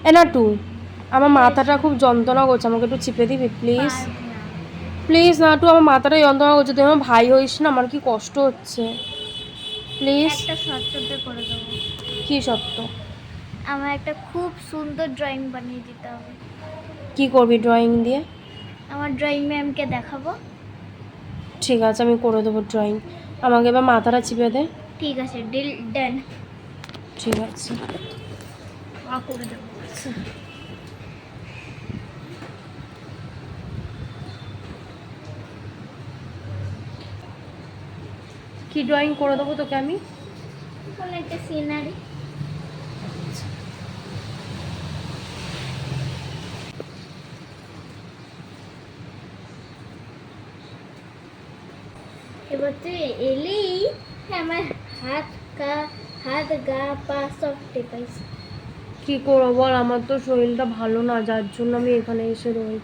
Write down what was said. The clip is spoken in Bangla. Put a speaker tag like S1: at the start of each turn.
S1: এ না টু, আমার মাথাটা খুব যন্ত্রণা করছে, আমাকে একটু চিপে দিবি প্লিজ? প্লিজ না টু, আমার মাথাটা যন্ত্রণা করছে, তুই আমার ভাই হইস না, আমার কি কষ্ট হচ্ছে, প্লিজ।
S2: একটা শর্টতে করে দেবো।
S1: কি সত্য?
S2: আমার একটা খুব সুন্দর ড্রয়িং বানিয়ে দিতে হবে।
S1: কি করবি ড্রয়িং দিয়ে?
S2: আমার ড্রয়িং ম্যামকে দেখাবো।
S1: ঠিক আছে, আমি করে দেবো ড্রয়িং, আমাকে এবার মাথাটা চিপে দে।
S2: ঠিক আছে, ডিল ডান।
S1: ঠিক আছে,
S2: করে দেবো।
S1: কি ড্রয়িং করে দেবো তোকে আমি?
S2: কোনো একটা সিনারি। এবার তুই এলেই আমার হাত গা পা সব টেপাইছে।
S1: কি করবো বল, আমার তো শরীরটা ভালো না, যার জন্য আমি এখানে এসে রয়েছি।